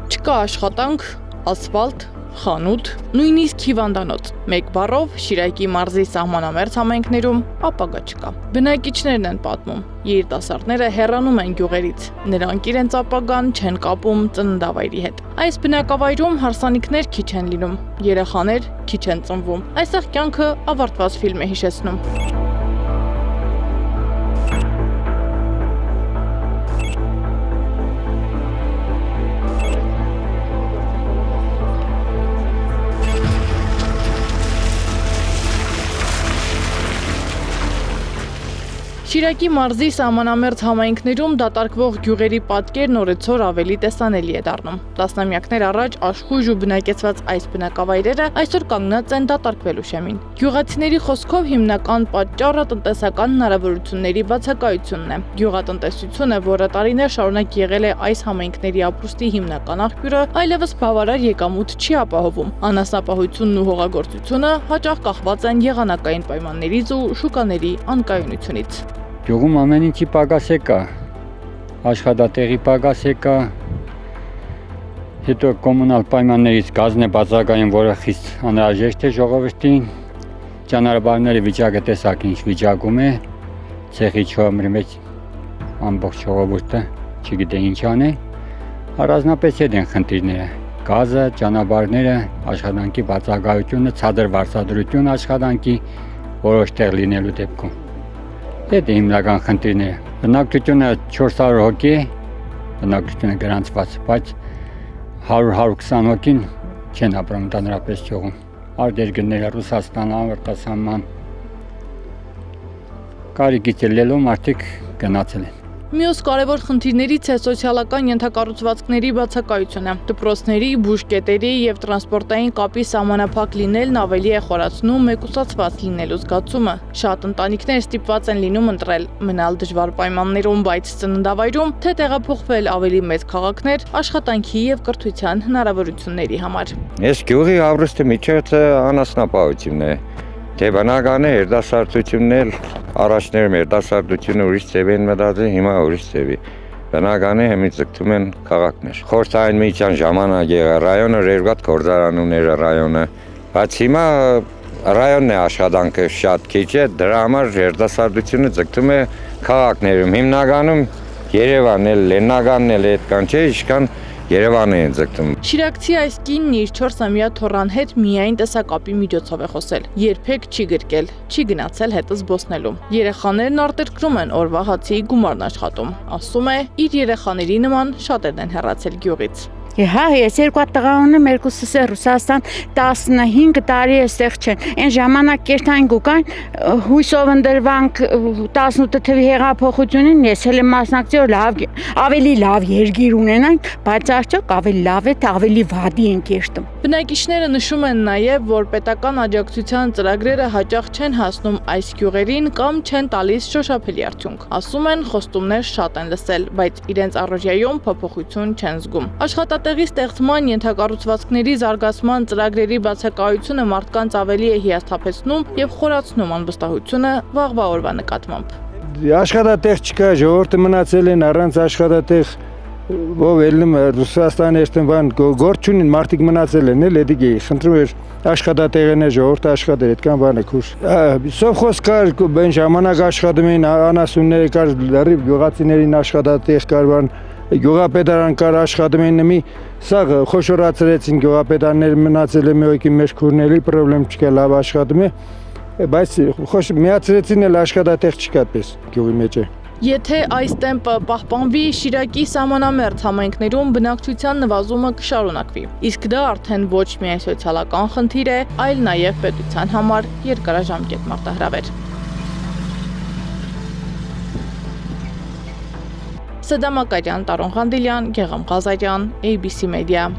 Չկա աշխատանք, ասֆալտ, խանութ, նույնիսկ հիվանդանոց։ Մեկ բառով Շիրակի մարզի սահմանամերձ համայնքներում ապագա չկա։ Բնակիչներն են պատմում, երիտասարդները հեռանում են գյուղերից, նրանք իրենց ապագան չեն կապում ծննդավայրի հետ։ Այս բնակավայրում հարսանիքներ քիչ են լինում, երեխաներ քիչ են ծնվում։ Այստեղ կյանքը ավարտված ֆիլմ է հիշեցնում։ Շիրակի մարզի սահմանամերձ համայնքներում դատարկվող գյուղերի պատկերն օրեցօր ավելի տեսանելի է դառնում։ Տասնամյակներ առաջ աշխույժ ու բնակեցված այս բնակավայրերը այսօր կանգնած են դատարկվելու շեմին։ Գյուղացիների խոսքով հիմնական պատճառը տնտեսական հնարավորությունների բացակայությունն է։ Գյուղատնտեսությունը, որը տարիներ շարունակ եղել է այս համայնքների ապրուստի հիմնական աղբյուրը, այլևս բավարար եկամուտ չի ապահովում։ Անասնապահությունն ու հողագործությունը հաճախ կախված են եղանակային պայմաններից ու շուկաների անկայունությունից։ Գյուղում ամեն ինչի պակաս է կա, աշխատատեղի պակաս է կա, հետո կոմունալ պայմաններից գազն է բացակայում, որը խիստ անհրաժեշտ է ժողովրդին, ճանապարհների վիճակը տեսակ ինչ վիճակում է, ցեղի չոմրի մեջ ամբողջ ժողովուրդը չգիտե ինչ անի, առանձնապես հետ են խնդիրները, գազը, ճանապարհները, աշխատանքի բացակայությունը, ցածր վարձատրություն աշխատանքի որոշ տեղ լինելու դեպքում։ Դա հիմնական խնդիրները։ Բնակչությունը 400 հոգի է, բնակչությունը գրանցված, բայց 100-120 հոգին չեն ապրում ընդհանրապես գյուղում։ Արտերկրները Ռուսաստան, արտասահման կարիքից ելնելով մարդիկ գնացել են։ Մյուս կարևոր խնդիրներից է սոցիալական ենթակառուցվածքների բացակայությունը։ Դպրոցների, բուժկետերի եւ տրանսպորտային կապի սահմանափակ լինելն ավելի է խորացնում մեկուսացված լինելու զգացումը։ Շատ ընտանիքներ ստիպված են լինում ընտրել մնալ դժվար պայմաններում, բայց ծննդավայրում, թե տեղափոխվել ավելի մեծ քաղաքներ աշխատանքի եւ կրթության հնարավորությունների համար։ Ես գյուղի ապրուստի միջոցը անասնապահությունն է։ Դե բնական է երիտասարդությունն էլ առաջներում երիտասարդությունը ուրիշ ձև են մտածել, հիմա ուրիշ ձևի։ Բնական է հիմա ձգտում են քաղաքներ։ Խորհրդային միության ժամանակ եղա ռայոնը երգատ գործարանուները ռայոնը, բայց հիմա ռայոնն է աշխատանքը շատ քիչ է, դրա համար երիտասարդությունը ձգտում է քաղաքներում։ Հիմնականում Երևանն էլ, Լեննագանն էլ այդքան չէ, իշքան Երևանը են ձգտում։ Շիրակցի այս կինն իր 4-ամյա թոռան հետ միայն տեսակապի միջոցով է խոսել։ Երբեք չի գրկել, չի գնացել հետը զբոսնելու։ Երեխաներն արտերկրում են օրվա հացի գումարն աշխատում։ Ասում է, իր երեխաների նման շատերն են հեռացել գյուղից։ Հա, ես երկու տղա ունեմ, երկուսս է Ռուսաստան, 15 տարի էստեղ չեն։ Այն ժամանակ կերտային գուկան հույսով ընդրվանք 18 թվի հեղափոխությունին, ես էլ եմ մասնակցել, ավելի լավ երգիր ունենանք, բայց արդյոք ավելի լավ է, թե ավելի վադի են կերտում։ Բնակիչները նշում են նաև, որ պետական աջակցության ծրագրերը հաճախ չեն հասնում այս գյուղերին կամ չեն տալիս շոշափելի արդյունք։ Ասում են, խոստումներ շատ են լսել, բայց իրենց առօրյայում փոփոխություն չեն զգում։ Աշխատատեղի ստեղծման, ենթակառուցվածքների զարգացման ծրագրերի բացակայությունը մարդկանց ավելի է հիասթափեցնում եւ խորացնում անվստահությունը վաղվա օրվա նկատմամբ։ Աշխատատեղ չկա, ժողովուրդը մնացել են առանց աշխատատեղ, ով ելնում Ռուսաստանի էստեն գործ չունին, մարդիկ մնացել են, էլ էդիկի խնդրում էր աշխատատեղն է, ժողովուրդը աշխատեր, այդքան բան է քուր։ Սովխոզ կար, բեն ժամանակ աշխատում էին, անասունները կար, լրիվ գյուղացիներին աշխատատեղ կար, բան գյուղապետարան կար, աշխատում էին նմի, սա խոշորացրեցին գյուղապետարները մնացել է մի հոգի մեջ քուրների պրոբլեմ չկա, լավ աշխատում է, բայց միացրեցին էլ աշխատատեղ չկա պես գյուղի մեջ է։ Եթե այս տեմպը պահպանվի, Շիրակի սահմանամերձ համայնքներում բնակչության նվազումը կշարունակվի։ Իսկ դա արդեն ոչ միայն սոցիալական խնդիր է, այլ նաև պետության համար երկարաժամկետ մարտահրավեր։ Սեդա Մակարյան, Տարոն Ղանդիլյան, Գեղամ Ղազարյան, ABC Media։